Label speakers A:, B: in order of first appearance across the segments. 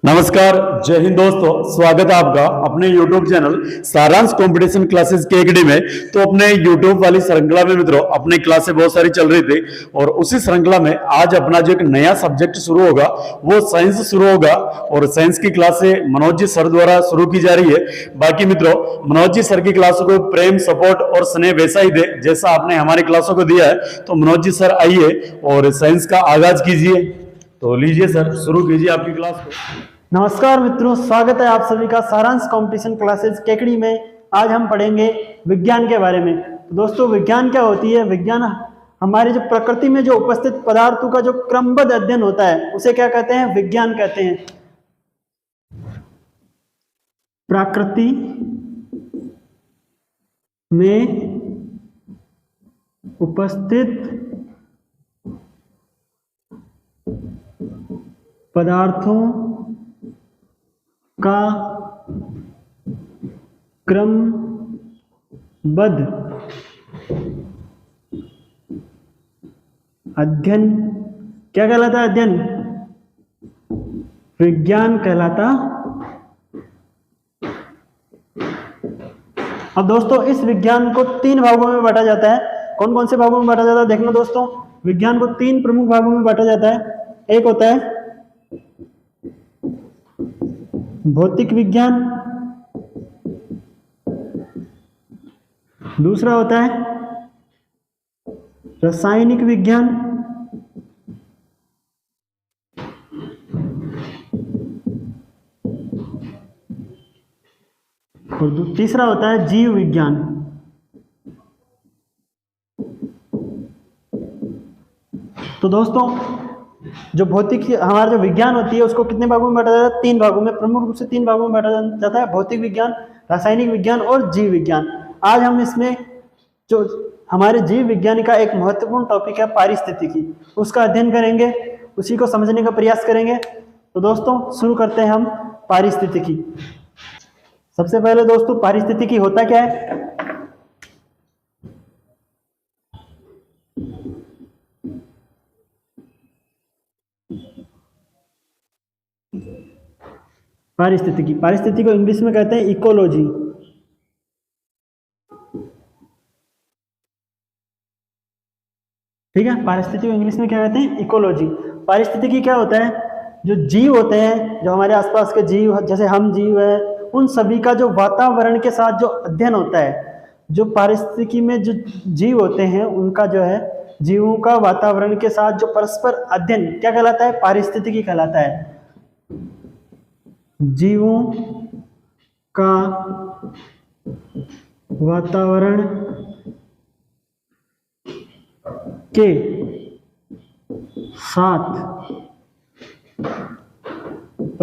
A: नमस्कार, जय हिंद दोस्तों। स्वागत है आपका अपने YouTube चैनल सारांश कंपटीशन क्लासेस के एकेडमी में। तो अपने YouTube वाली श्रृंखला में मित्रों अपनी क्लासें बहुत सारी चल रही थी और उसी श्रृंखला में आज अपना जो एक नया सब्जेक्ट शुरू होगा वो साइंस शुरू होगा और साइंस की क्लासें मनोज जी सर द्वारा शुरू की जा रही है। बाकी मित्रों मनोज जी सर की क्लासों को प्रेम सपोर्ट और स्नेह वैसा ही दे जैसा आपने हमारी क्लासों को दिया है। तो मनोज जी सर आइए और साइंस का आगाज कीजिए। तो लीजिए सर, शुरू कीजिए आपकी क्लास को।
B: नमस्कार मित्रों, स्वागत है आप सभी का सारांश कंपटीशन क्लासेस केकड़ी में। आज हम पढ़ेंगे विज्ञान के बारे में। तो दोस्तों विज्ञान क्या होती है? विज्ञान हमारे जो प्रकृति में जो उपस्थित पदार्थों का जो क्रमबद्ध अध्ययन होता है उसे क्या कहते हैं? विज्ञान कहते हैं। प्रकृति में उपस्थित पदार्थों का क्रमबद्ध अध्ययन क्या कहलाता है? अध्ययन विज्ञान कहलाता। अब दोस्तों इस विज्ञान को तीन भागों में बांटा जाता है। कौन कौन से भागों में बांटा जाता है? देखना दोस्तों, विज्ञान को तीन प्रमुख भागों में बांटा जाता है। एक होता है भौतिक विज्ञान, दूसरा होता है रासायनिक विज्ञान, और तीसरा होता है जीव विज्ञान। तो दोस्तों जो भौतिक हमारा जो विज्ञान होती है उसको कितने भागों में बांटा जाता है? तीन भागों में, प्रमुख रूप से तीन भागों में बांटा जाता है। भौतिक विज्ञान, रासायनिक विज्ञान और जीव विज्ञान। आज हम इसमें जो हमारे जीव विज्ञान का एक महत्वपूर्ण टॉपिक है पारिस्थितिकी, उसका अध्ययन करेंगे, उसी को समझने का प्रयास करेंगे। तो दोस्तों शुरू करते हैं हम पारिस्थितिकी। सबसे पहले दोस्तों पारिस्थितिकी होता क्या है? पारिस्थितिकी को इंग्लिश में कहते हैं इकोलॉजी। ठीक है, पारिस्थितिकी को इंग्लिश में क्या कहते हैं? इकोलॉजी। पारिस्थितिकी क्या होता है? जो जीव होते हैं, जो हमारे आसपास के जीव, जैसे हम जीव हैं, उन सभी का जो वातावरण के साथ जो अध्ययन होता है, जो पारिस्थितिकी में जो जीव होते हैं उनका जो है जीवों का वातावरण के साथ जो परस्पर अध्ययन क्या कहलाता है? पारिस्थितिकी कहलाता है। जीवों का वातावरण के साथ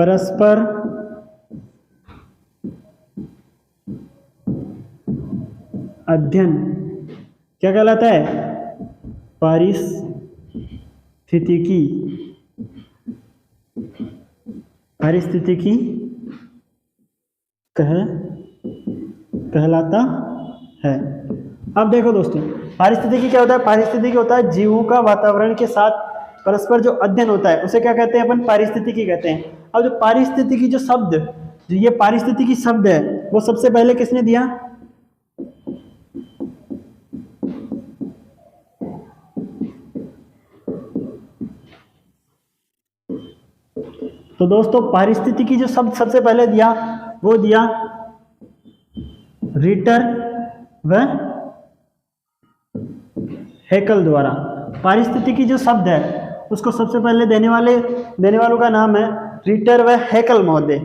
B: परस्पर अध्ययन क्या कहलाता है? पारिस्थितिकी कहलाता है। अब देखो दोस्तों पारिस्थितिकी क्या होता है? पारिस्थितिकी होता है जीवों का वातावरण के साथ परस्पर जो अध्ययन होता है उसे क्या कहते हैं? अपन पारिस्थितिकी कहते हैं। अब जो पारिस्थितिकी जो शब्द, जो ये पारिस्थितिकी शब्द है वो सबसे पहले किसने दिया? तो दोस्तों पारिस्थितिकी जो शब्द सबसे पहले दिया वो दिया रिटर व हैकल द्वारा। पारिस्थितिकी जो शब्द है उसको सबसे पहले देने वालों का नाम है रिटर व हैकल महोदय।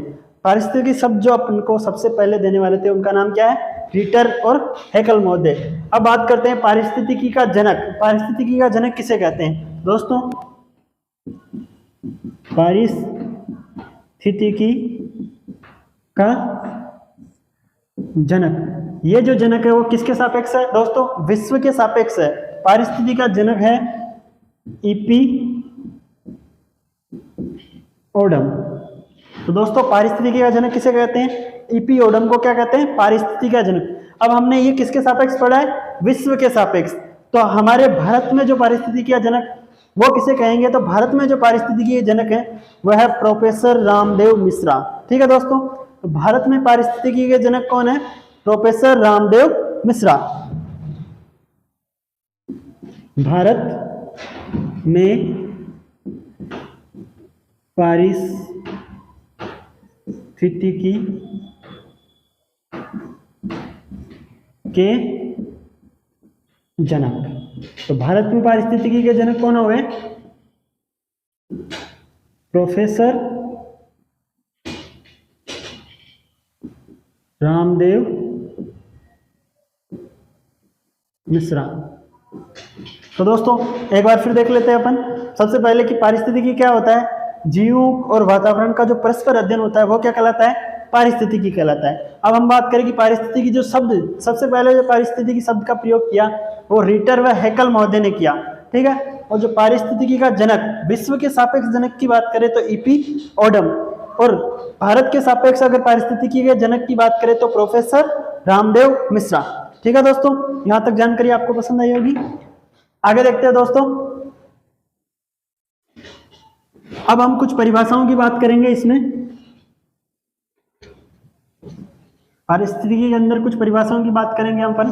B: पारिस्थितिकी शब्द जो अपन को सबसे पहले देने वाले थे उनका नाम क्या है? रिटर और हैकल महोदय। अब बात करते हैं पारिस्थितिकी का जनक। पारिस्थितिकी का जनक किसे कहते हैं? दोस्तों पारिस्थितिकी का जनक, ये जो जनक है वो किसके सापेक्ष है? दोस्तों विश्व के सापेक्ष है। पारिस्थितिकी का जनक है ईपी ओडम। तो दोस्तों पारिस्थितिकी का जनक किसे कहते हैं? ईपी ओडम को क्या कहते हैं? पारिस्थितिकी का जनक। अब हमने ये किसके सापेक्ष पढ़ा है? विश्व के सापेक्ष। तो हमारे भारत में जो पारिस्थितिकी का जनक वो किसे कहेंगे? तो भारत में जो पारिस्थितिकी के जनक है वह है प्रोफेसर रामदेव मिश्रा। ठीक है दोस्तों, तो भारत में पारिस्थितिकी के जनक कौन है? प्रोफेसर रामदेव मिश्रा। भारत में पारिस्थितिकी के जनक, तो भारत में पारिस्थितिकी के जनक कौन हो गए? प्रोफेसर रामदेव मिश्रा। तो दोस्तों एक बार फिर देख लेते हैं अपन सबसे पहले कि पारिस्थितिकी क्या होता है। जीवों और वातावरण का जो परस्पर अध्ययन होता है वो क्या कहलाता है? पारिस्थितिकी कहलाता है। अब हम बात करें कि पारिस्थितिकी जो शब्द, सबसे पहले जो पारिस्थितिकी शब्द का प्रयोग किया वो रिटर व हैकल महोदय ने किया। ठीक है, और जो पारिस्थितिकी का जनक, विश्व के सापेक्ष जनक की बात करें तो ईपी ओडम, और भारत के सापेक्ष अगर पारिस्थितिकी के जनक की बात करें तो प्रोफेसर रामदेव मिश्रा। ठीक है दोस्तों, यहां तक जानकारी आपको पसंद आई होगी। आगे देखते हैं दोस्तों, अब हम कुछ परिभाषाओं की बात करेंगे। इसमें पारिस्थितिकी के अंदर कुछ परिभाषाओं की बात करेंगे हम अपन।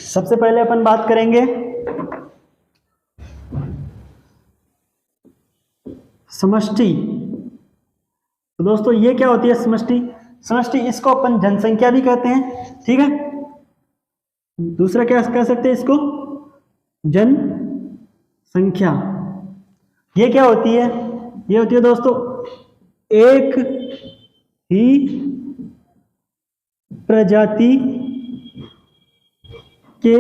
B: सबसे पहले अपन बात करेंगे समष्टि। तो दोस्तों ये क्या होती है समष्टि? समष्टि इसको अपन जनसंख्या भी कहते हैं। ठीक है, दूसरा क्या कह सकते हैं इसको? जनसंख्या। ये क्या होती है? ये होती है दोस्तों एक ही प्रजाति के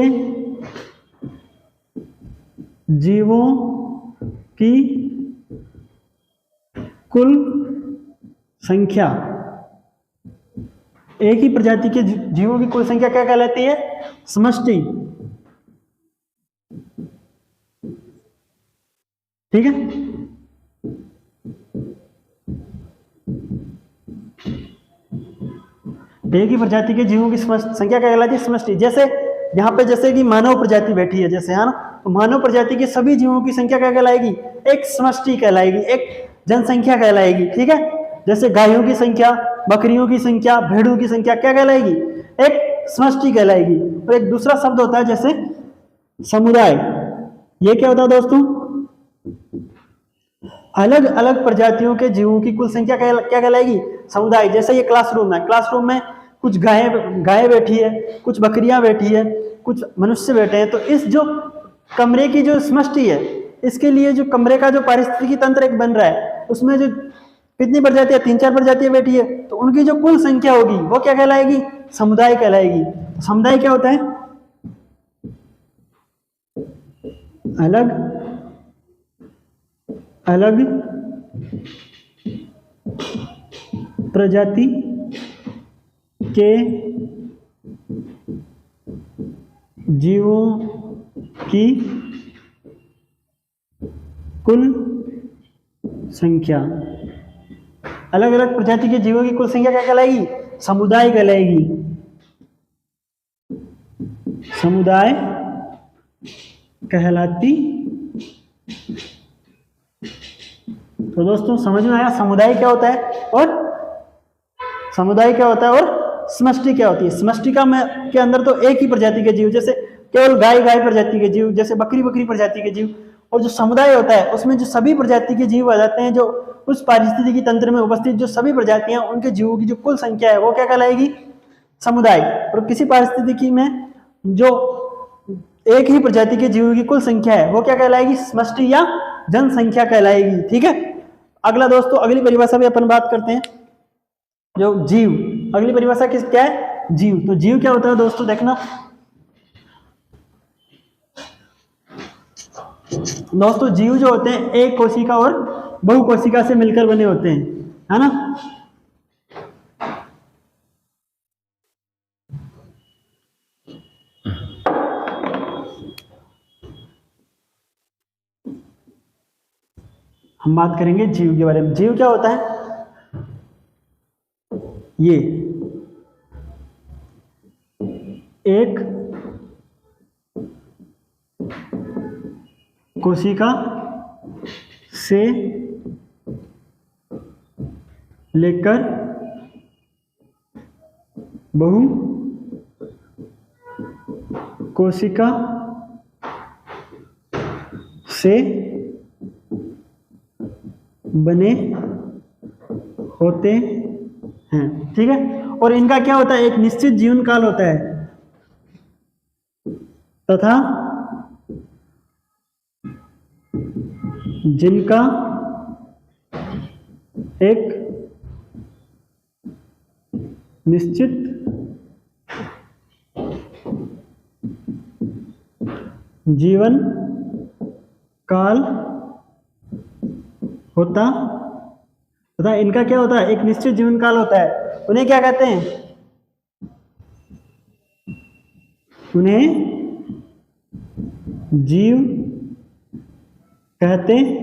B: जीवों की कुल संख्या। एक ही प्रजाति के जीवों की कुल संख्या क्या कहलाती है? समष्टि। ठीक है, एक ही प्रजाति के जीवों की संख्या क्या कहलाती है? समष्टि। जैसे यहाँ पे जैसे कि मानव प्रजाति बैठी है जैसे, है ना, तो मानव प्रजाति के सभी जीवों की संख्या क्या कहलाएगी? एक समष्टि कहलाएगी, एक जनसंख्या कहलाएगी। ठीक है, जैसे गायों की संख्या, बकरियों की संख्या, भेड़ों की संख्या क्या कहलाएगी? एक समष्टि कहलाएगी। और एक दूसरा शब्द होता है जैसे समुदाय। ये क्या होता है दोस्तों? अलग अलग प्रजातियों के जीवों की कुल संख्या क्या कहलाएगी? समुदाय। जैसे ये क्लासरूम है, क्लासरूम में कुछ गायें बैठी है, कुछ बकरियां बैठी है, कुछ मनुष्य बैठे हैं, तो इस जो कमरे की जो समष्टि है, इसके लिए जो कमरे का जो पारिस्थितिकी तंत्र एक बन रहा है, उसमें जो कितनी प्रजातियां, 3-4 प्रजातियां बैठी है, तो उनकी जो कुल संख्या होगी वो क्या कहलाएगी? समुदाय कहलाएगी। समुदाय क्या होता है? अलग अलग प्रजाति के जीवों की कुल संख्या। अलग अलग प्रजाति के जीवों की कुल संख्या क्या कहलाएगी? समुदाय कहलाएगी। समुदाय कहलाती। तो दोस्तों समझ में आया समुदाय क्या होता है और समुदाय क्या होता है और समष्टि क्या होती है। समष्टि के अंदर तो एक ही प्रजाति के जीव, जैसे केवल गाय प्रजाति के जीव, जैसे बकरी प्रजाति के जीव, और जो समुदाय होता है उसमें जो सभी प्रजाति के जीव आ जाते हैं, जो उस पारिस्थितिकी तंत्र में उपस्थित जो सभी प्रजातियां, उनके जीवों की जो कुल संख्या है वो क्या कहलाएगी? समुदाय। और किसी पारिस्थितिकी में जो एक ही प्रजाति के जीवों की कुल संख्या है वो क्या कहलाएगी? समष्टि या जनसंख्या कहलाएगी। ठीक है, अगला दोस्तों अगली परिभाषा भी अपन बात करते हैं, जो जीव। अगली परिभाषा क्या है? जीव। तो जीव क्या होता है दोस्तों? देखना दोस्तों, जीव जो होते हैं एक कोशिका और बहुकोशिका से मिलकर बने होते हैं, है ना। हम बात करेंगे जीव के बारे में। जीव क्या होता है? ये एक कोशिका से लेकर बहु कोशिका से बने होते हैं। ठीक है, और इनका क्या होता है, एक निश्चित जीवन काल होता है तथा जिनका एक निश्चित जीवन काल होता तथा इनका क्या होता है, एक निश्चित जीवन काल होता है। उन्हें क्या कहते हैं, उन्हें जीव कहते हैं।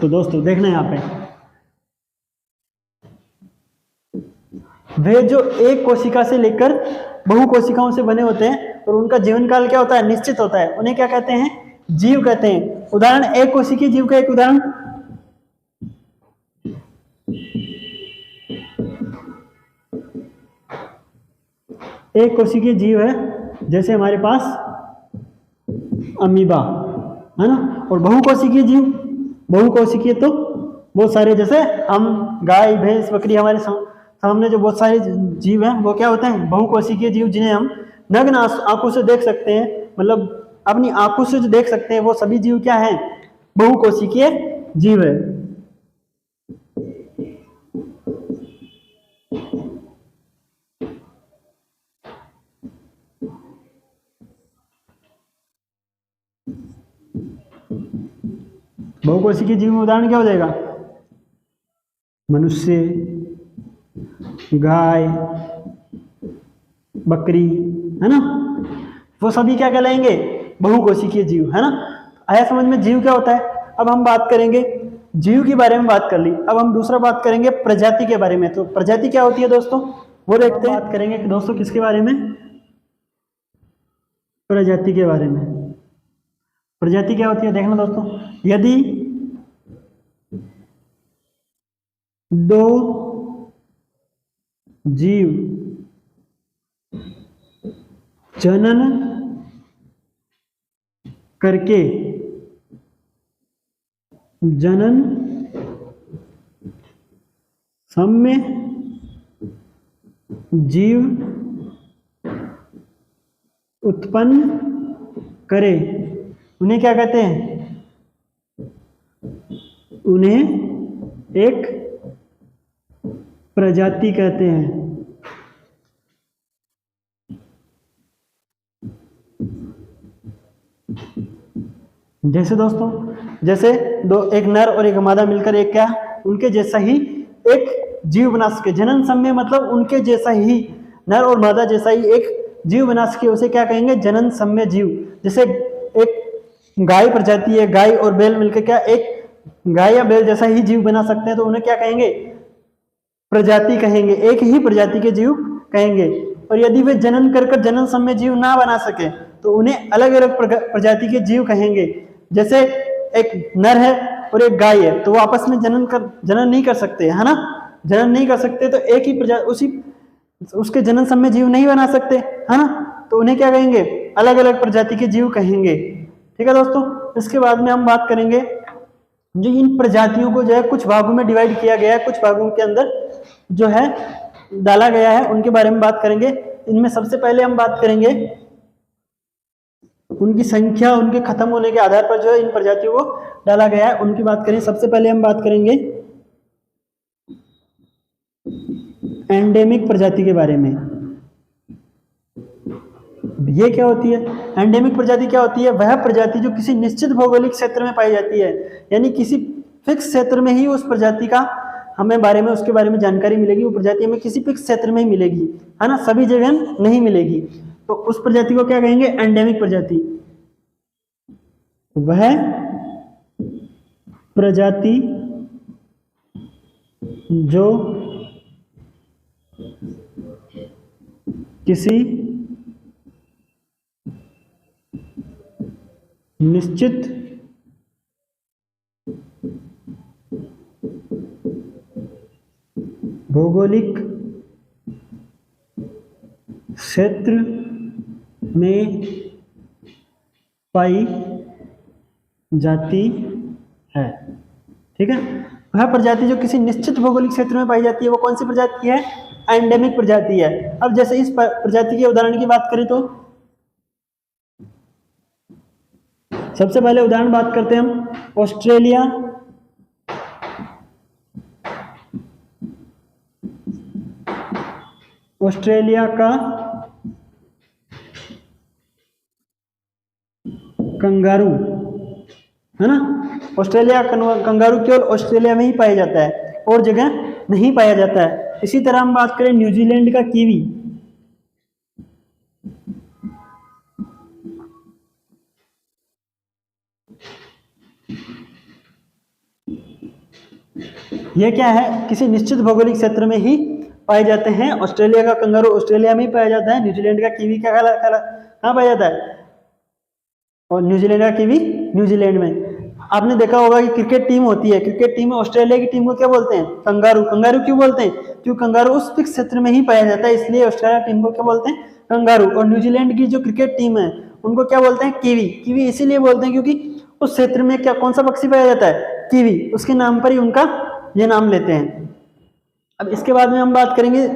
B: तो दोस्तों देखना यहाँ पे, वे जो एक कोशिका से लेकर बहु कोशिकाओं से बने होते हैं और उनका जीवन काल क्या होता है, निश्चित होता है, उन्हें क्या कहते हैं, जीव कहते हैं। उदाहरण, एक कोशिकीय जीव का एक उदाहरण, एक कोशिकीय जीव है जैसे हमारे पास अमीबा है ना, और बहुकोशिकीय जीव, बहुकोशिकीय तो बहुत सारे, जैसे हम गाय भैंस बकरी, हमारे सामने जो बहुत सारे जीव हैं वो क्या होते हैं, बहुकोशिकीय जीव, जिन्हें हम नग्न आंखों से देख सकते हैं, मतलब अपनी आंखों से जो देख सकते हैं, वो सभी जीव क्या हैं, बहुकोशिकीय जीव है। बहुकोशिकीय जीव में उदाहरण क्या हो जाएगा, मनुष्य, गाय, बकरी, है ना, वो सभी क्या कहलाएंगे, बहुकोशिकीय जीव, है ना। आया समझ में जीव क्या होता है। अब हम बात करेंगे, जीव के बारे में बात कर ली, अब हम दूसरा बात करेंगे प्रजाति के बारे में। तो प्रजाति क्या होती है दोस्तों, वो देखते हैं। बात करेंगे दोस्तों किसके बारे में, प्रजाति के बारे में। प्रजाति क्या होती है, देखना दोस्तों, यदि दो जीव जनन करके जनन सम्य जीव उत्पन्न करे, उन्हें क्या कहते हैं, उन्हें एक प्रजाति कहते हैं। जैसे दोस्तों, जैसे एक नर और एक मादा मिलकर एक क्या, उनके जैसा ही एक जीव बना सके, जनन सम्य मतलब उनके जैसा ही, नर और मादा जैसा ही एक जीव बना सके, उसे क्या कहेंगे, जनन सम्य जीव। जैसे एक गाय प्रजाति है, गाय और बैल मिलकर क्या एक गाय या बैल जैसा ही जीव बना सकते हैं, तो उन्हें क्या कहेंगे, प्रजाति कहेंगे, एक ही प्रजाति के जीव कहेंगे। और यदि वे जनन कर जनन सम्य जीव ना बना सके तो उन्हें अलग अलग प्रजाति के जीव कहेंगे। जैसे एक नर है और एक गाय है, तो वो आपस में जनन नहीं कर सकते, है ना, जनन नहीं कर सकते, तो एक ही उसके जनन सम्य जीव नहीं बना सकते, है ना, तो उन्हें क्या कहेंगे, अलग अलग प्रजाति के जीव कहेंगे। ठीक है दोस्तों, इसके बाद में हम बात करेंगे जो इन प्रजातियों को जो है कुछ भागों में डिवाइड किया गया है, कुछ भागों के अंदर जो है डाला गया है, उनके बारे में बात करेंगे। इनमें सबसे पहले हम बात करेंगे उनकी संख्या, उनके खत्म होने के आधार पर जो है इन प्रजातियों को डाला गया है, उनकी बात करें। सबसे पहले हम बात करेंगे एंडेमिक प्रजाति के बारे में। ये क्या होती है, एंडेमिक प्रजाति क्या होती है, वह प्रजाति जो किसी निश्चित भौगोलिक क्षेत्र में पाई जाती है, यानी किसी फिक्स क्षेत्र में ही उस प्रजाति का हमें बारे में, उसके बारे में जानकारी मिलेगी। वो प्रजाति हमें किसी फिक्स क्षेत्र में ही मिलेगी, है ना, सभी जगह नहीं मिलेगी, तो उस प्रजाति को क्या कहेंगे, एंडेमिक प्रजाति। वह प्रजाति जो किसी निश्चित भौगोलिक क्षेत्र में पाई जाती है। ठीक है, वह प्रजाति जो किसी निश्चित भौगोलिक क्षेत्र में पाई जाती है वो कौन सी प्रजाति है? एंडेमिक प्रजाति है। अब जैसे इस प्रजाति के उदाहरण की बात करें तो सबसे पहले उदाहरण बात करते हैं हम ऑस्ट्रेलिया, ऑस्ट्रेलिया का कंगारू, है ना। ऑस्ट्रेलिया कंगारू केवल ऑस्ट्रेलिया में ही पाया जाता है, और जगह नहीं पाया जाता है। इसी तरह हम बात करें न्यूजीलैंड का कीवी, यह क्या है? किसी निश्चित भौगोलिक क्षेत्र में ही पाए जाते हैं। ऑस्ट्रेलिया का कंगारू ऑस्ट्रेलिया में ही पाया जाता है, न्यूजीलैंड का कीवी कहाँ पाया जाता है? और न्यूजीलैंड का कीवी न्यूजीलैंड में। आपने देखा होगा कि क्रिकेट टीम होती है, क्रिकेट टीम में ऑस्ट्रेलिया की टीम को क्या बोलते हैं? कंगारू। कंगारू क्यों बोलते हैं? क्योंकि कंगारू उस फिक्स क्षेत्र में ही पाया जाता है, इसलिए ऑस्ट्रेलिया टीम को क्या बोलते हैं? कंगारू। और न्यूजीलैंड की जो क्रिकेट टीम है उनको क्या बोलते हैं? कीवी। कीवी इसीलिए बोलते हैं क्योंकि उस क्षेत्र में क्या कौन सा पक्षी पाया जाता है? कीवी। उसके नाम पर ही उनका ये नाम लेते हैं। अब इसके बाद में हम बात करेंगे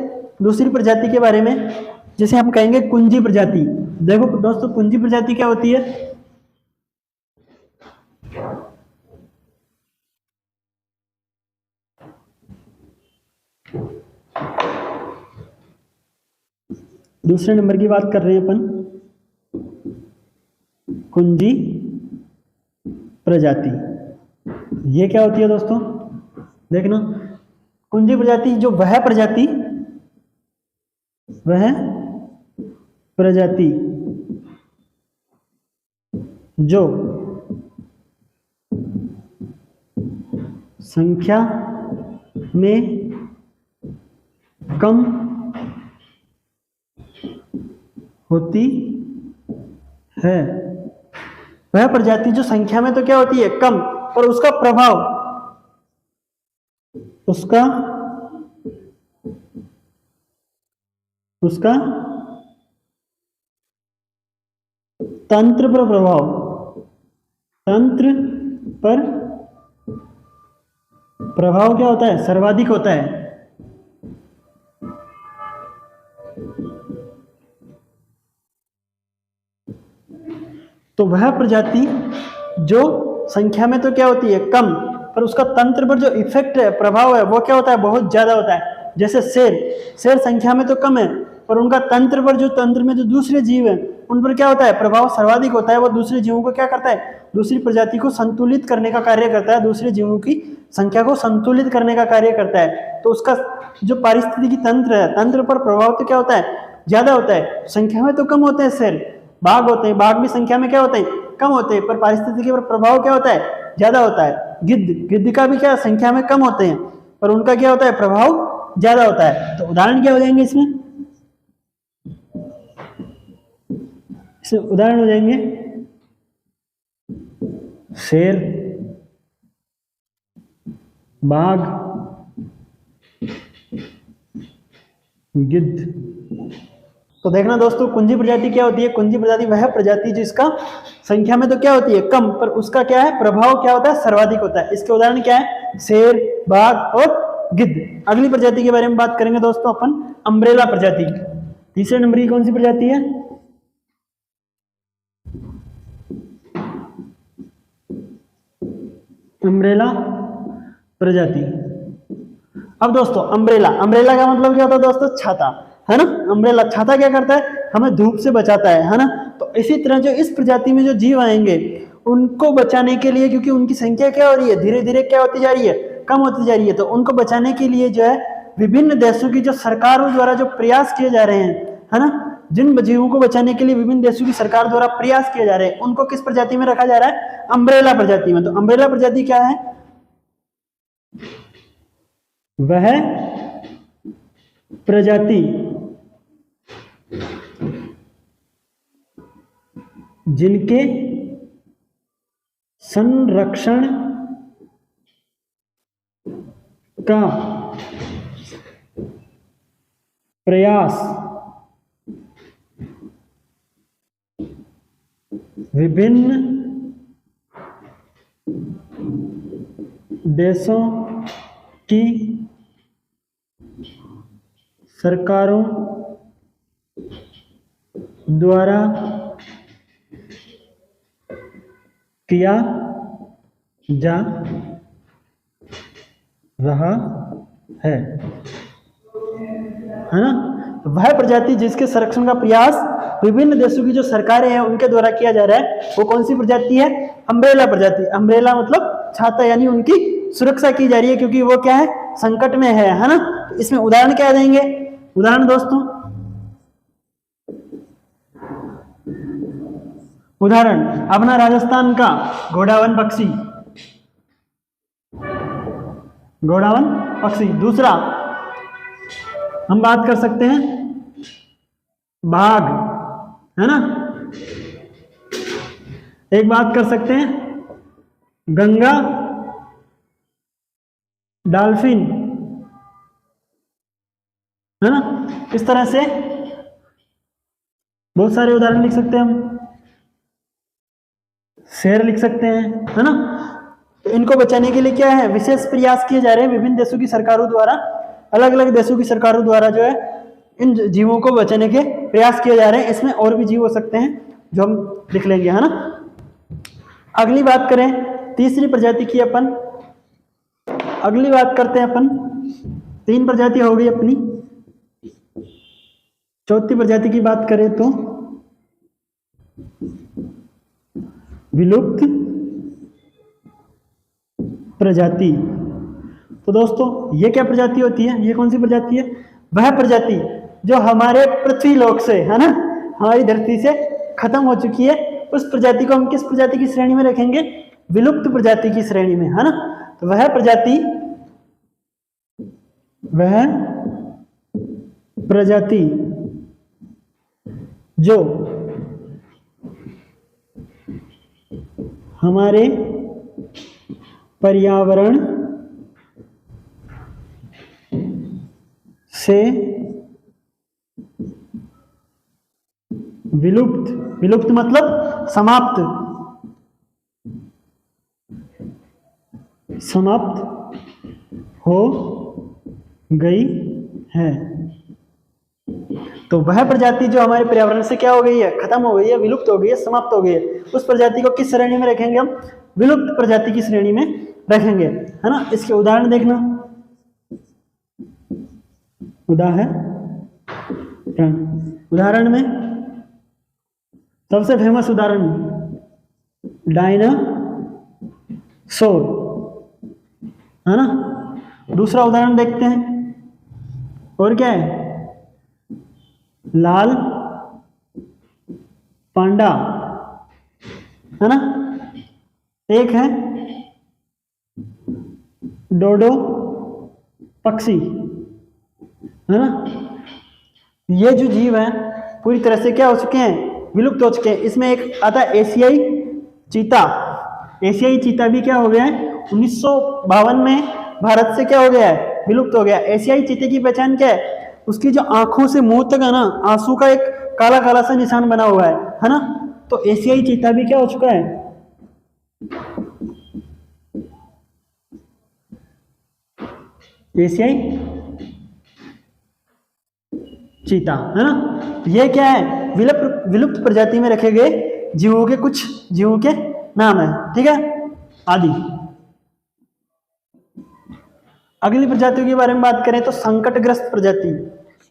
B: दूसरी प्रजाति के बारे में, जिसे हम कहेंगे कुंजी प्रजाति। देखो दोस्तों, कुंजी प्रजाति क्या होती है? दूसरे नंबर की बात कर रहे हैं अपन, कुंजी प्रजाति। ये क्या होती है दोस्तों? देखना, कुंजी प्रजाति जो वह प्रजाति जो संख्या में कम होती है, वह प्रजाति जो संख्या में तो क्या होती है? कम, पर उसका प्रभाव, उसका तंत्र पर प्रभाव, तंत्र पर प्रभाव क्या होता है? सर्वाधिक होता है। तो वह प्रजाति जो संख्या में तो क्या होती है? कम, पर उसका तंत्र पर जो इफेक्ट है, प्रभाव है, वो क्या होता है? बहुत ज्यादा होता है। जैसे शेर संख्या में तो कम है, पर उनका तंत्र पर, जो तंत्र में जो दूसरे जीव हैं उन पर क्या होता है? प्रभाव सर्वाधिक होता है। वो दूसरे जीवों को क्या करता है? दूसरी प्रजाति को संतुलित करने का कार्य करता है, दूसरे जीवों की संख्या को संतुलित करने का कार्य करता है। तो उसका जो पारिस्थितिकी तंत्र है, तंत्र पर प्रभाव तो क्या होता है? ज्यादा होता है। संख्या में तो कम होते हैं शेर, बाघ होते हैं, बाघ भी संख्या में क्या होते हैं? कम होते हैं, पर पारिस्थितिकी पर प्रभाव क्या होता है? ज्यादा होता है। गिद्ध का भी क्या संख्या में कम होते हैं, पर उनका क्या होता है? प्रभाव ज्यादा होता है। तो उदाहरण क्या हो जाएंगे इसमें उदाहरण हो जाएंगे शेर, बाघ, गिद्ध। तो देखना दोस्तों, कुंजी प्रजाति क्या होती है? कुंजी प्रजाति वह प्रजाति जिसका संख्या में तो क्या होती है? कम, पर उसका क्या है? प्रभाव क्या होता है? सर्वाधिक होता है। इसके उदाहरण क्या है? शेर, बाघ और गिद्ध। अगली प्रजाति के बारे में बात करेंगे दोस्तों अपन, अम्ब्रेला प्रजाति। तीसरे नंबर की कौन सी प्रजाति है? अम्ब्रेला प्रजाति। अब दोस्तों अम्ब्रेला का मतलब क्या होता है दोस्तों? छाता, है ना। अम्ब्रेला छाता क्या करता है? हमें धूप से बचाता है ना। तो इसी तरह जो इस प्रजाति में जो जीव आएंगे उनको बचाने के लिए, क्योंकि उनकी संख्या क्या हो रही है? धीरे धीरे क्या होती जा रही है? कम होती जा रही है। तो उनको बचाने के लिए जो है विभिन्न देशों की जो सरकारों द्वारा जो प्रयास किए जा रहे हैं, है ना, जिन जीवों को बचाने के लिए विभिन्न देशों की सरकार द्वारा प्रयास किए जा रहे हैं, उनको किस प्रजाति में रखा जा रहा है? अम्ब्रेला प्रजाति में। तो अम्ब्रेला प्रजाति क्या है? वह प्रजाति जिनके संरक्षण का प्रयास विभिन्न देशों की सरकारों द्वारा किया जा रहा है ना। तो वह प्रजाति जिसके संरक्षण का प्रयास विभिन्न देशों की जो सरकारें हैं उनके द्वारा किया जा रहा है, वो कौन सी प्रजाति है? अम्ब्रेला प्रजाति। अम्ब्रेला मतलब छाता, यानी उनकी सुरक्षा की जा रही है क्योंकि वो क्या है? संकट में है ना। तो इसमें उदाहरण क्या देंगे? उदाहरण दोस्तों, उदाहरण अपना राजस्थान का घोड़ावन पक्षी, घोड़ावन पक्षी। दूसरा हम बात कर सकते हैं बाघ, है ना। एक बात कर सकते हैं गंगा डॉल्फिन, है ना। इस तरह से बहुत सारे उदाहरण लिख सकते हैं हम। शेर लिख सकते हैं, है ना। तो इनको बचाने के लिए क्या है? विशेष प्रयास किए जा रहे हैं विभिन्न देशों की सरकारों द्वारा, अलग अलग देशों की सरकारों द्वारा जो है इन जीवों को बचाने के प्रयास किए जा रहे हैं। इसमें और भी जीव हो सकते हैं जो हम लिख लेंगे, है ना। अगली बात करें तीसरी प्रजाति की अपन, अगली बात करते हैं अपन, 3 प्रजाति हो गई अपनी। चौथी प्रजाति की बात करें तो विलुप्त प्रजाति। तो दोस्तों ये क्या प्रजाति होती है? ये कौन सी प्रजाति है? वह प्रजाति जो हमारे पृथ्वी लोक से, है ना, हमारी धरती से खत्म हो चुकी है, उस प्रजाति को हम किस प्रजाति की श्रेणी में रखेंगे? विलुप्त प्रजाति की श्रेणी में, है ना। तो वह प्रजाति जो हमारे पर्यावरण से विलुप्त, विलुप्त मतलब समाप्त, समाप्त हो गई है। तो वह प्रजाति जो हमारे पर्यावरण से क्या हो गई है? खत्म हो गई है, विलुप्त हो गई है, समाप्त हो गई है, उस प्रजाति को किस श्रेणी में रखेंगे हम? विलुप्त प्रजाति की श्रेणी में रखेंगे, है ना। इसके उदाहरण देखना, उदाहरण में सबसे फेमस उदाहरण डायनासोर, है ना। दूसरा उदाहरण देखते हैं, और क्या है? लाल पांडा, है ना। एक है डोडो पक्षी, है ना। ये जो जीव हैं पूरी तरह से क्या हो चुके हैं? विलुप्त हो चुके हैं। इसमें एक आता है एशियाई चीता। एशियाई चीता भी क्या हो गया है? 1952 में भारत से क्या हो गया है? विलुप्त हो गया। एशियाई चीते की पहचान क्या है? उसकी जो आंखों से मुंह तक है ना, आंसू का एक काला काला सा निशान बना हुआ है ना। तो एशियाई चीता भी क्या हो चुका है? एशियाई चीता, है ना। ये क्या है? विलुप्त प्रजाति में रखे गए जीवों के कुछ जीवों के नाम है, ठीक है, आदि। अगली प्रजातियों के बारे में बात करें तो संकटग्रस्त प्रजाति।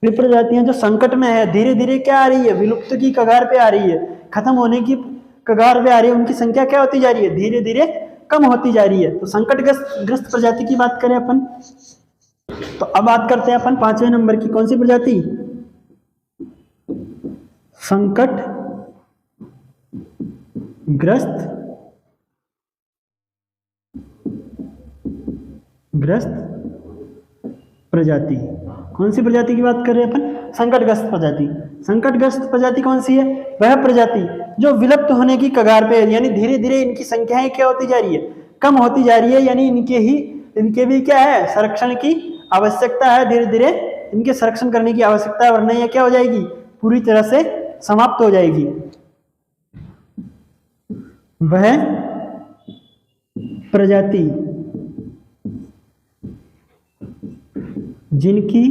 B: ये प्रजातियां जो संकट में है, धीरे धीरे क्या आ रही है? विलुप्त की कगार पे आ रही है, खत्म होने की कगार पे आ रही है। उनकी संख्या क्या होती जा रही है? धीरे धीरे कम होती जा रही है। तो संकटग्रस्त प्रजाति की बात करें अपन, तो अब बात करते हैं अपन 5वें नंबर की। कौन सी प्रजाति? संकट ग्रस्त प्रजाति। कौन सी प्रजाति की बात कर रहे हैं अपन? संकटग्रस्त प्रजाति। संकटग्रस्त प्रजाति कौन सी है? वह प्रजाति जो विलुप्त होने की कगार पे है, यानी धीरे धीरे इनकी संख्याएं क्या होती जा रही है, कम होती जा रही है, यानी इनके भी क्या है, संरक्षण की आवश्यकता है, धीरे धीरे इनके संरक्षण करने की आवश्यकता है, वरना ये क्या हो जाएगी, पूरी तरह से समाप्त हो जाएगी। वह प्रजाति जिनकी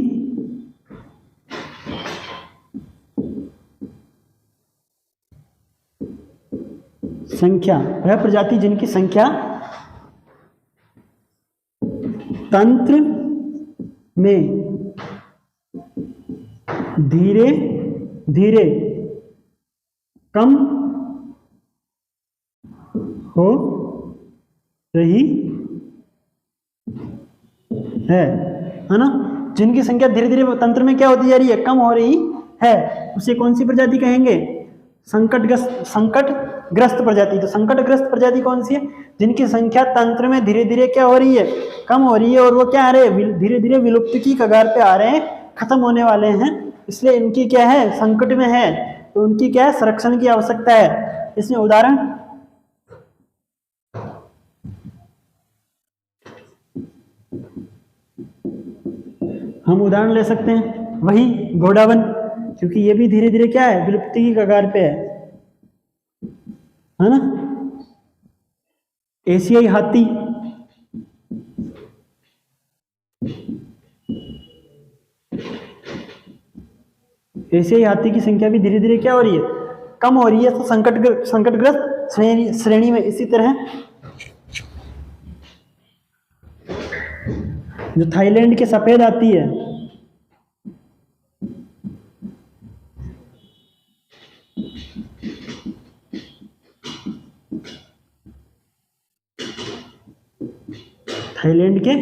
B: संख्या, वह प्रजाति जिनकी संख्या तंत्र में धीरे धीरे कम हो रही है ना, जिनकी संख्या धीरे धीरे तंत्र में क्या होती जा रही है, कम हो रही है, उसे कौन सी प्रजाति कहेंगे, संकटग्रस्त प्रजाति। तो संकटग्रस्त प्रजाति कौन सी है, जिनकी संख्या तंत्र में धीरे धीरे क्या हो रही है, कम हो रही है, और वो क्या आ रहे हैं, धीरे धीरे विलुप्त की कगार पे आ रहे हैं, खत्म होने वाले हैं, इसलिए इनकी क्या है, संकट में है, तो उनकी क्या है, संरक्षण की आवश्यकता है। इसमें उदाहरण हम उदाहरण ले सकते हैं, वही गोडावन, क्योंकि ये भी धीरे धीरे क्या है, विलुप्ति की कगार पे है ना। एशियाई हाथी, एशियाई हाथी की संख्या भी धीरे धीरे क्या हो रही है, कम हो रही है, तो संकटग्रस्त श्रेणी में। इसी तरह जो थाईलैंड के सफेद हाथी है, थाईलैंड के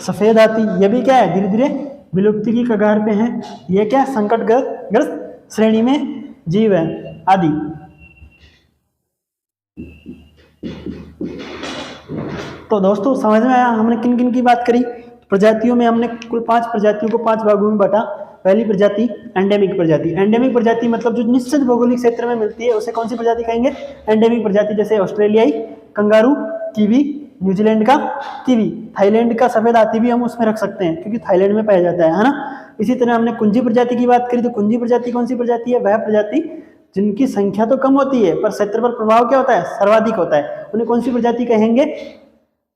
B: सफेद हाथी, ये भी क्या है, धीरे धीरे विलुप्ति की कगार पे हैं, ये क्या संकटग्रस्त श्रेणी में जीव है आदि। तो दोस्तों समझ में आया हमने किन किन की बात करी। प्रजातियों में हमने कुल 5 प्रजातियों को 5 भागों में बांटा। पहली प्रजाति एंडेमिक प्रजाति। एंडेमिक प्रजाति मतलब जो निश्चित भौगोलिक क्षेत्र में मिलती है उसे कौन सी प्रजाति कहेंगे, एंडेमिक प्रजाति। जैसे ऑस्ट्रेलियाई कंगारू, कीवी, न्यूजीलैंड का कीवी, थाईलैंड का सफेद हाथी भी हम उसमें रख सकते हैं क्योंकि थाईलैंड में पाया जाता है ना। इसी तरह हमने कुंजी प्रजाति की बात करी, तो कुंजी प्रजाति कौन सी प्रजाति है, वह प्रजाति जिनकी संख्या तो कम होती है पर क्षेत्र पर प्रभाव क्या होता है, सर्वाधिक होता है, उन्हें कौन सी प्रजाति कहेंगे,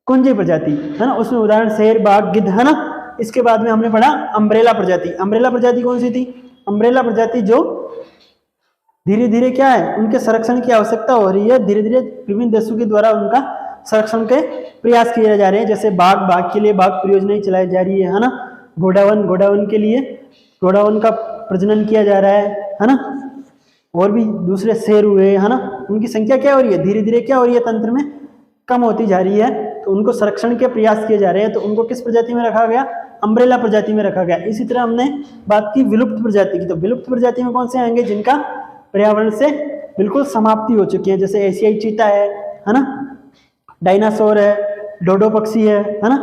B: कुंजी प्रजाति, है ना। उसमें उदाहरण शेर, बाघ, गिद्ध, है ना। इसके बाद में हमने पढ़ा अम्ब्रेला प्रजाति। अम्ब्रेला प्रजाति कौन सी थी, अम्ब्रेला प्रजाति जो धीरे धीरे क्या है, उनके संरक्षण की आवश्यकता हो रही है, धीरे धीरे विभिन्न देशों के द्वारा उनका संरक्षण के प्रयास किए जा रहे हैं। जैसे बाघ के लिए बाघ परियोजनाएं चलाई जा रही है ना। गोडावन के लिए गोडावन का प्रजनन किया जा रहा है ना। और भी दूसरे शेर हुए, है ना, उनकी संख्या क्या हो रही है, धीरे धीरे क्या हो रही है, तंत्र में कम होती जा रही है, तो उनको संरक्षण के प्रयास किए जा रहे हैं, तो उनको किस प्रजाति में रखा गया, अम्ब्रेला प्रजाति में रखा गया। इसी तरह हमने बात की विलुप्त प्रजाति की, तो विलुप्त प्रजाति में कौन से आएंगे, जिनका पर्यावरण से बिल्कुल समाप्ति हो चुकी है। जैसे एशियाई चीता है ना, डायनासोर है, डोडो पक्षी है ना,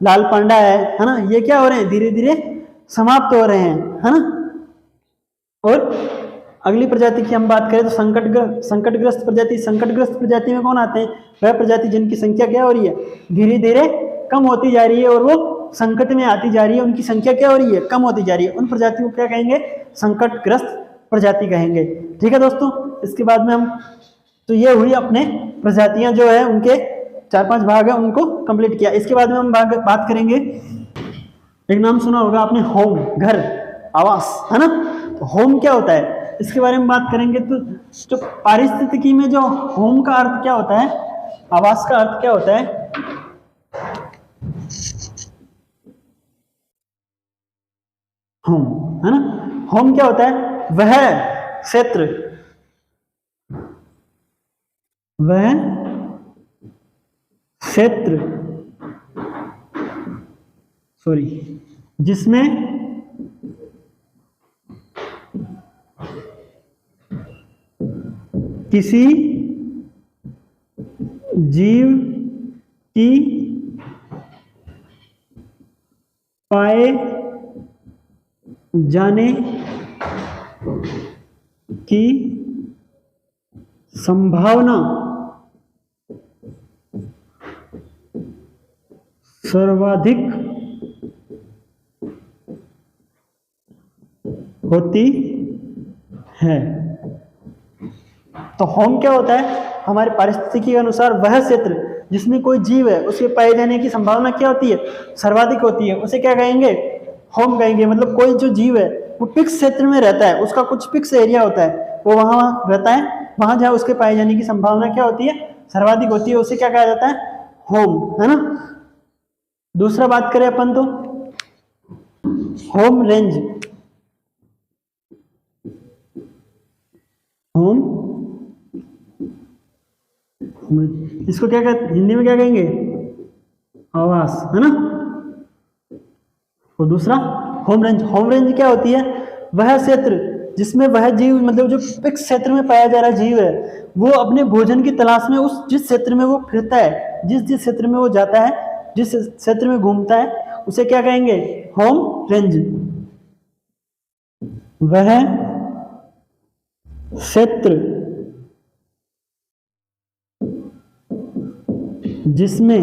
B: लाल पांडा है ना, ये क्या हो रहे हैं, धीरे धीरे समाप्त हो रहे हैं, है ना। और अगली प्रजाति की हम बात करें तो संकटग्रस्त प्रजाति। संकटग्रस्त प्रजाति में कौन आते हैं, वह प्रजाति जिनकी संख्या क्या हो रही है, धीरे धीरे कम होती जा रही है और वो संकट में आती जा रही है, उनकी संख्या क्या हो रही है, कम होती जा रही है। उन प्रजातियों को क्या कहेंगे, संकटग्रस्त प्रजाति कहेंगे। ठीक है दोस्तों, इसके बाद में हम, तो ये हुई अपने प्रजातियां जो है उनके 4-5 भाग है उनको कंप्लीट किया। इसके बाद में हम बात करेंगे, एक नाम सुना होगा आपने, होम, घर, आवास, है ना। तो होम क्या होता है, इसके बारे में बात करेंगे। तो जो पारिस्थितिकी में जो होम का अर्थ क्या होता है, आवास का अर्थ क्या होता है, होम, है ना। होम क्या होता है, वह क्षेत्र, वह क्षेत्र जिसमें किसी जीव की पाए जाने की संभावना सर्वाधिक होती है। तो होम क्या होता है? हमारे पारिस्थितिकी के अनुसार वह क्षेत्र जिसमें कोई जीव है उसके पाए जाने की संभावना क्या होती है? सर्वाधिक होती है। उसे क्या कहेंगे? होम कहेंगे। मतलब कोई जो जीव है वो फिक्स क्षेत्र में रहता है, उसका कुछ फिक्स एरिया होता है, वो वहां रहता है, वहां जहाँ उसके पाए जाने की संभावना क्या होती है? सर्वाधिक होती है। उसे क्या कहा जाता है? होम, है ना। दूसरा बात करें अपन तो होम रेंज। होम, इसको क्या कहते, हिंदी में क्या कहेंगे? आवास, है ना। और दूसरा होम रेंज। होम रेंज क्या होती है? वह क्षेत्र जिसमें वह जीव, मतलब जो फिक्स क्षेत्र में पाया जा रहा जीव है, वो अपने भोजन की तलाश में उस जिस क्षेत्र में वो फिरता है, जिस जिस क्षेत्र में वो जाता है, जिस क्षेत्र में घूमता है, उसे क्या कहेंगे? Home range. वह क्षेत्र जिसमें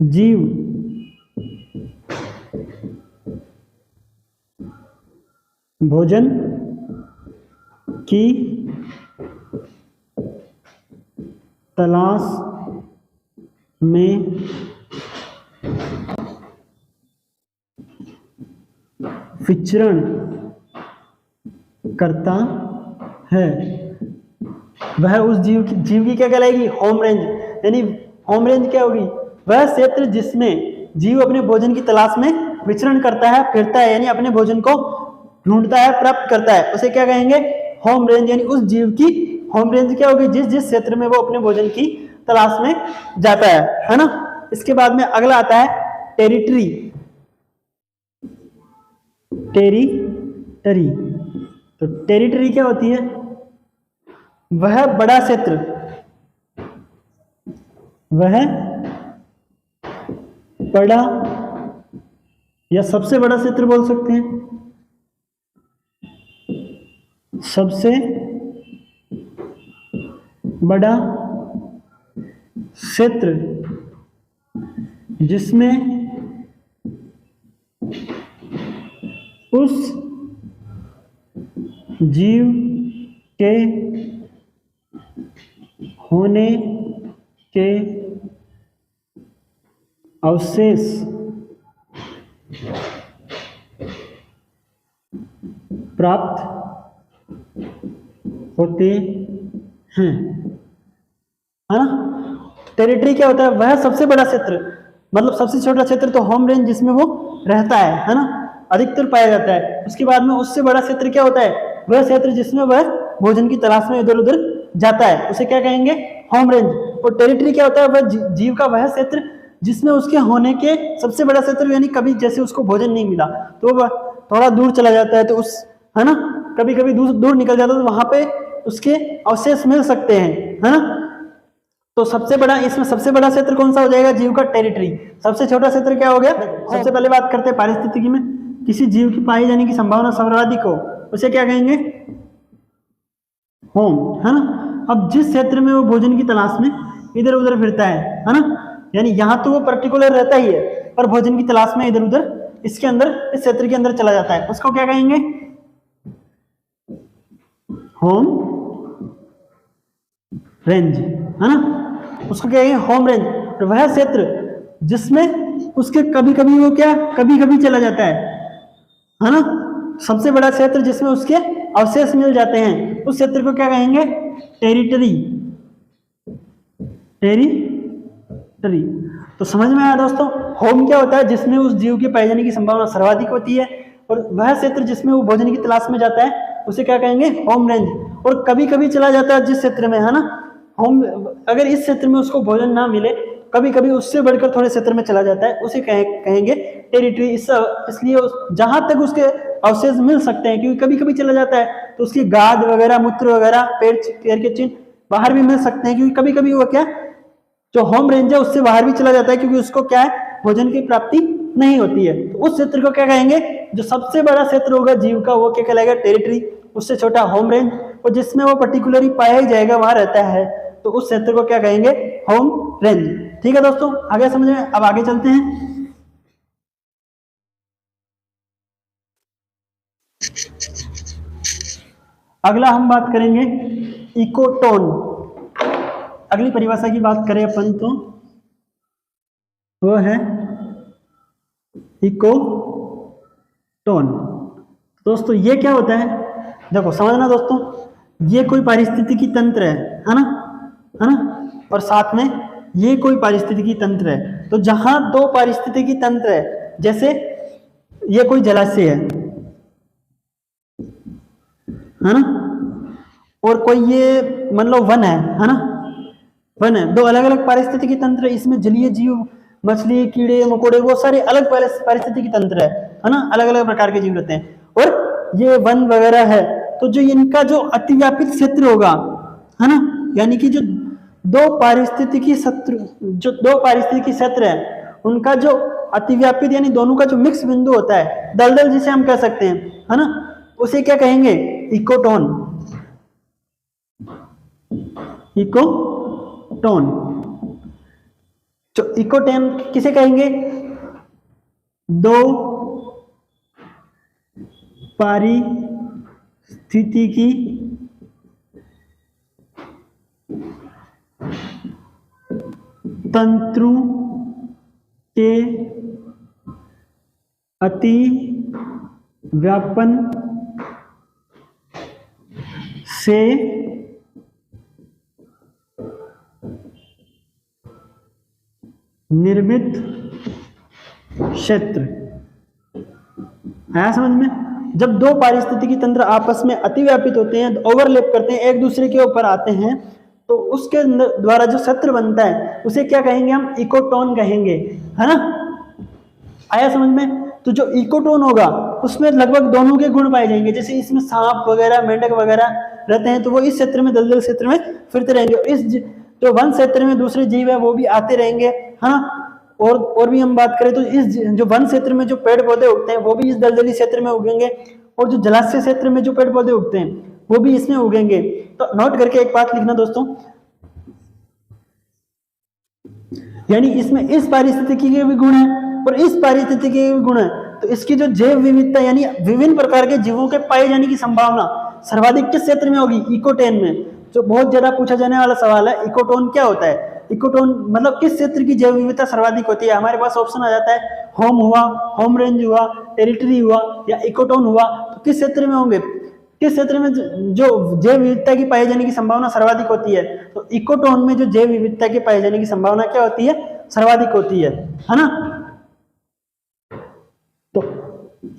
B: जीव भोजन की तलाश में विचरण करता है, वह उस जीव की क्या कहलाएगी? Home range. यानी होम रेंज क्या होगी? वह क्षेत्र जिसमें जीव अपने भोजन की तलाश में विचरण करता है, फिरता है, यानी अपने भोजन को ढूंढता है, प्राप्त करता है, उसे क्या कहेंगे? Home range. यानी उस जीव की होम रेंज क्या होगी? जिस जिस क्षेत्र में वो अपने भोजन की तलाश में जाता है ना। इसके बाद में अगला आता है टेरिटरी। टेरिटरी, तो टेरिटरी क्या होती है? वह बड़ा क्षेत्र, वह बड़ा या सबसे बड़ा क्षेत्र बोल सकते हैं, सबसे बड़ा क्षेत्र जिसमें उस जीव के होने के अवशेष प्राप्त होते हैं, है ना। टेरिटरी क्या होता है? वह सबसे बड़ा क्षेत्र, मतलब सबसे छोटा क्षेत्र तो होम रेंज जिसमें वो रहता है ना, अधिकतर पाया जाता है। उसके बाद में उससे बड़ा क्षेत्र क्या होता है? वह क्षेत्र जिसमें वह भोजन की तलाश में इधर उधर जाता है, उसे क्या कहेंगे? Home range. और टेरिटरी क्या होता है? वह जीव का वह क्षेत्र जिसमें उसके होने के सबसे बड़ा क्षेत्र, यानी कभी जैसे उसको भोजन नहीं मिला तो वह थोड़ा दूर चला जाता है, तो उस, है ना, कभी कभी दूर निकल जाता है, तो वहां पे उसके अवशेष मिल सकते हैं, है ना। तो सबसे बड़ा, इसमें सबसे बड़ा क्षेत्र कौन सा हो जाएगा? जीव का टेरिटरी। सबसे छोटा क्षेत्र क्या हो गया? सबसे पहले बात करते हैं पारिस्थितिकी में, किसी जीव की पाई जाने की संभावना सर्वाधिक हो, उसे क्या कहेंगे? होम, है ना। अब जिस क्षेत्र में वो भोजन की तलाश में इधर उधर फिरता है ना, यानी यहां तो वो पर्टिकुलर रहता ही है, पर भोजन की तलाश में इधर उधर इसके अंदर, इस क्षेत्र के अंदर चला जाता है, उसको क्या कहेंगे? होम रेंज, है ना। उसको क्या कहेंगे? Home range. तो वह क्षेत्र जिसमें उसके कभी कभी वो क्या, कभी कभी चला जाता है ना। सबसे बड़ा क्षेत्र जिसमें उसके अवशेष मिल जाते हैं, उस क्षेत्र को क्या कहेंगे? टेरिटरी। टेरिटरी। तो समझ में आया दोस्तों? होम क्या होता है? जिसमें उस जीव के पाए जाने की संभावना सर्वाधिक होती है, और वह क्षेत्र जिसमें वो भोजन की तलाश में जाता है उसे क्या कहेंगे? Home range. और कभी कभी चला जाता है जिस क्षेत्र में, है ना, होम, अगर इस क्षेत्र में उसको भोजन ना मिले, कभी कभी उससे बढ़कर थोड़े क्षेत्र में चला जाता है, उसे कहेंगे टेरिटरी। इसलिए जहां तक उसके अवशेष मिल सकते हैं, क्योंकि कभी कभी चला जाता है तो उसकी गाद वगैरह, मूत्र वगैरह, पैर के चिन्ह बाहर भी मिल सकते हैं, क्योंकि कभी कभी वो क्या, जो होम रेंज है उससे बाहर भी चला जाता है, क्योंकि उसको क्या है, भोजन की प्राप्ति नहीं होती है। तो उस क्षेत्र को क्या कहेंगे? जो सबसे बड़ा क्षेत्र होगा जीव का, वो क्या कहलाएगा? टेरिटरी। उससे छोटा होम रेंज, और जिसमें वो पर्टिकुलरली पाया ही जाएगा, वहां रहता है, तो उस क्षेत्र को क्या कहेंगे? Home range. ठीक है दोस्तों, आगे समझ में? अब आगे चलते हैं। अगला हम बात करेंगे इकोटोन। अगली परिभाषा की बात करें अपन तो वो है इकोटोन। दोस्तों ये क्या होता है? देखो समझना दोस्तों, ये कोई पारिस्थितिकी तंत्र है ना, है ना, और साथ में ये कोई पारिस्थितिकी तंत्र है। तो जहां दो पारिस्थितिकी तंत्र है, जैसे ये कोई जलाशय है ना, और कोई ये मान लो वन है ना, वन है, दो अलग अलग पारिस्थितिकी तंत्र, इसमें जलीय जीव, मछली, कीड़े मकोड़े, वो सारे अलग पारिस्थितिकी तंत्र है ना, अलग अलग प्रकार के जीव रहते हैं, और ये वन वगैरह है। तो जो इनका जो अतिव्यापित क्षेत्र होगा, है ना, यानी कि जो दो पारिस्थितिकी क्षेत्र है, उनका जो अतिव्यापित यानी दोनों का जो मिक्स बिंदु होता है, दलदल जिसे हम कह सकते हैं, है ना, उसे क्या कहेंगे? इकोटोन। इकोटोन। तो इकोटोन किसे कहेंगे? दो पारिस्थितिकी तंत्रों के अति व्यापन से निर्मित क्षेत्र। आया समझ में? जब दो पारिस्थितिकी तंत्र आपस में अतिव्यापित होते हैं, ओवरलैप करते हैं, एक दूसरे के ऊपर आते हैं, तो उसके द्वारा जो क्षेत्र बनता है उसे क्या कहेंगे? हम इकोटोन कहेंगे, है ना। आया समझ में? तो जो इकोटोन होगा उसमें लगभग दोनों के गुण पाए जाएंगे। जैसे इसमें सांप वगैरह, मेंढक वगैरह रहते हैं, तो वो इस क्षेत्र में, दलदल क्षेत्र में फिरते रहेंगे। इस जो वन क्षेत्र में दूसरे जीव है वो भी आते रहेंगे, है ना। और भी हम बात करें तो इस जो वन क्षेत्र में जो पेड़ पौधे उगते हैं वो भी इस दलदली क्षेत्र में उगेंगे, और जो जलाशय क्षेत्र में जो पेड़ पौधे उगते हैं वो भी इसमें उगेंगे। तो नोट करके एक बात लिखना दोस्तों, यानी इसमें इस पारिस्थितिकी के भी गुण है और इस पारिस्थितिकी के भी गुण है। तो इसकी जो जैव विविधता यानी विभिन्न प्रकार के जीवों के पाए जाने की संभावना सर्वाधिक किस क्षेत्र में होगी? इकोटोन में। जो बहुत ज्यादा पूछा जाने वाला सवाल है, इकोटोन क्या होता है? इकोटोन मतलब किस क्षेत्र की जैव विविधता सर्वाधिक होती है? हमारे पास ऑप्शन आ जाता है, होम हुआ, होम रेंज हुआ, टेरिटरी हुआ या इकोटोन हुआ। तो किस क्षेत्र में होंगे? किस क्षेत्र में जो जैव विविधता की पाए जाने की संभावना सर्वाधिक होती है? तो इकोटोन में जो जैव विविधता के पाए जाने की संभावना क्या होती है? सर्वाधिक होती है ना। तो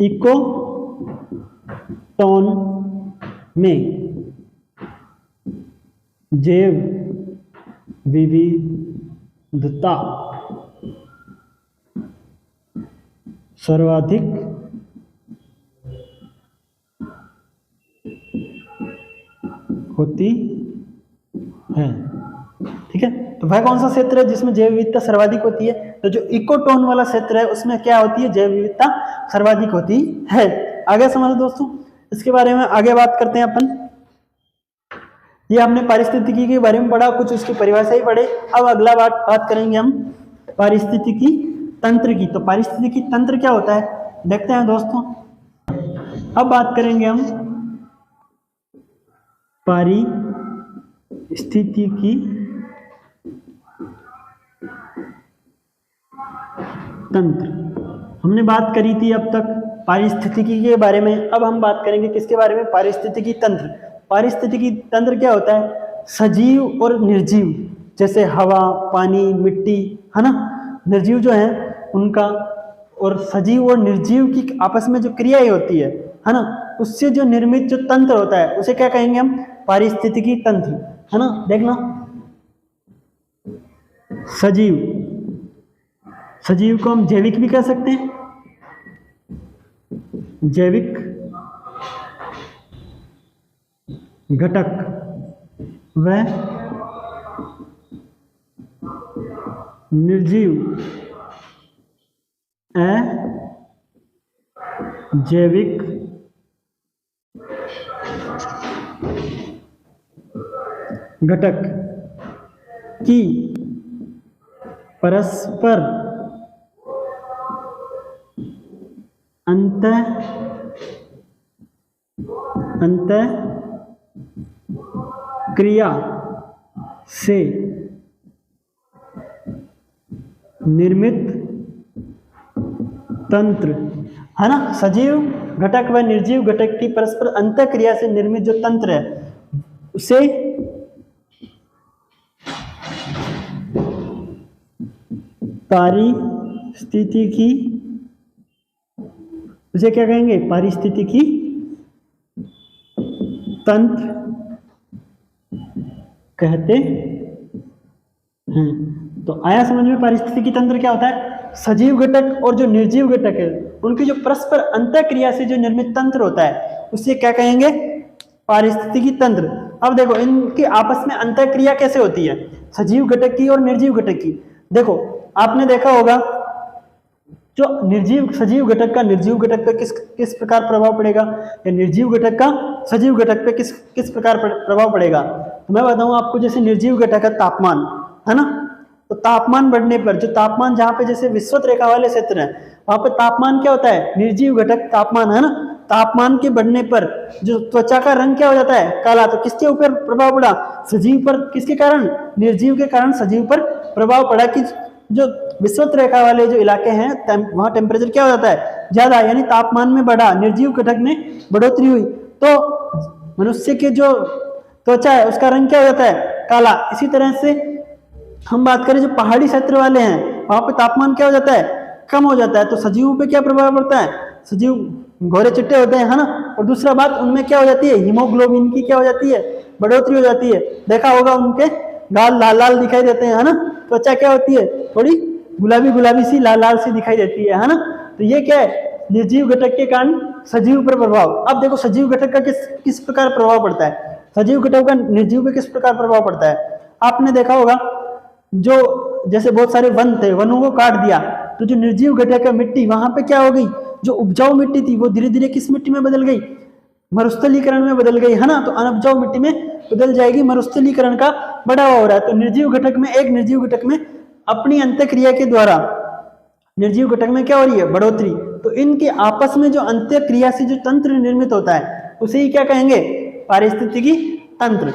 B: इकोटोन में जैव विविधता सर्वाधिक होती है। ठीक है, तो वह कौन सा क्षेत्र है जिसमें जैव विविधता सर्वाधिक होती है? तो जो इकोटोन वाला क्षेत्र है उसमें क्या होती है? जैव विविधता सर्वाधिक होती है। आगे समझो दोस्तों, इसके बारे में आगे बात करते हैं अपन। ये हमने पारिस्थितिकी के बारे में पढ़ा, कुछ उसकी परिभाषा ही पढ़े। अब अगला बात करेंगे हम पारिस्थितिकी तंत्र की। तो पारिस्थितिकी तंत्र क्या होता है देखते हैं दोस्तों। अब बात करेंगे हम पारिस्थितिकी तंत्र। हमने बात करी थी अब तक पारिस्थितिकी के बारे में, अब हम बात करेंगे किसके बारे में? पारिस्थितिकी तंत्र। पारिस्थितिकी तंत्र क्या होता है? सजीव और निर्जीव, जैसे हवा, पानी, मिट्टी, है ना, निर्जीव जो है उनका, और सजीव और निर्जीव की आपस में जो क्रियाएं होती है ना, उससे जो निर्मित जो तंत्र होता है उसे क्या कहेंगे हम? पारिस्थितिकी तंत्र, है ना। देखना, सजीव, सजीव को हम जैविक भी कह सकते हैं, जैविक घटक, वह निर्जीव अजैविक घटक की परस्पर अंत क्रिया से निर्मित तंत्र, है ना। सजीव घटक व निर्जीव घटक की परस्पर अंतःक्रिया से निर्मित जो तंत्र है उसे पारिस्थितिकी, उसे क्या कहेंगे, पारिस्थितिकी तंत्र कहते हैं। तो आया समझ में पारिस्थितिकी तंत्र क्या होता है। सजीव घटक और जो निर्जीव घटक है उनकी जो परस्पर अंतःक्रिया से जो निर्मित तंत्र होता है उसे क्या कहेंगे, पारिस्थितिकी तंत्र। अब देखो इनकी आपस में अंतःक्रिया कैसे होती है, सजीव घटक की और निर्जीव घटक की। देखो आपने देखा होगा जो निर्जीव सजीव घटक का निर्जीव घटक पे किस प्रकार प्रभाव पड़ेगा, या निर्जीव घटक का सजीव घटक पे किस प्रकार प्रभाव पड़ेगा। तो मैं बताऊं आपको, जैसे निर्जीव घटक का तापमान, है ना, तो तापमान बढ़ने पर, जो तापमान जहाँ पे जैसे विषुवत रेखा वाले क्षेत्र है वहां पे तापमान क्या होता है, निर्जीव घटक तापमान, है ना। तापमान के बढ़ने पर जो त्वचा का रंग क्या हो जाता है, काला। तो किसके ऊपर प्रभाव पड़ा, सजीव पर। किसके कारण, निर्जीव के कारण सजीव पर प्रभाव पड़ा कि जो विषुवत रेखा वाले जो इलाके हैं वहां टेम्परेचर क्या हो जाता है, ज्यादा, यानी तापमान में बढ़ा, निर्जीव घटक में बढ़ोतरी हुई तो मनुष्य के जो त्वचा है उसका रंग क्या हो जाता है, काला। इसी तरह से हम बात करें जो पहाड़ी क्षेत्र वाले हैं वहां पे तापमान क्या हो जाता है, कम हो जाता है। तो सजीव पे क्या प्रभाव पड़ता है, सजीव गोरे चिट्टे होते हैं, है ना। और दूसरा बात, उनमें क्या हो जाती है, हीमोग्लोबिन की क्या हो जाती है, बढ़ोतरी हो जाती है। देखा होगा उनके गाल लाल लाल दिखाई देते हैं, है ना। त्वचा क्या होती है, थोड़ी गुलाबी गुलाबी सी लाल लाल सी दिखाई देती है ना। तो ये क्या है, निर्जीव घटक के कारण सजीव पर प्रभाव। अब देखो सजीव घटक का किस प्रकार प्रभाव पड़ता है, सजीव घटक का निर्जीव पे किस प्रकार प्रभाव पड़ता है। आपने देखा होगा जो जैसे बहुत सारे वन थे, वनों को काट दिया तो जो निर्जीव घटक है मिट्टी, वहां पे क्या हो गई, जो उपजाऊ मिट्टी थी वो धीरे धीरे किस मिट्टी में बदल गई, मरुस्थलीकरण में बदल गई, है ना। तो अनउपजाऊ मिट्टी में बदल जाएगी, मरुस्थलीकरण का बढ़ावा हो रहा है। तो निर्जीव घटक में, एक निर्जीव घटक में अपनी अंतःक्रिया के द्वारा निर्जीव घटक में क्या हो रही है, बढ़ोतरी। तो इनके आपस में जो अंतःक्रिया से जो तंत्र निर्मित होता है उसे ही क्या कहेंगे, पारिस्थितिकी तंत्र।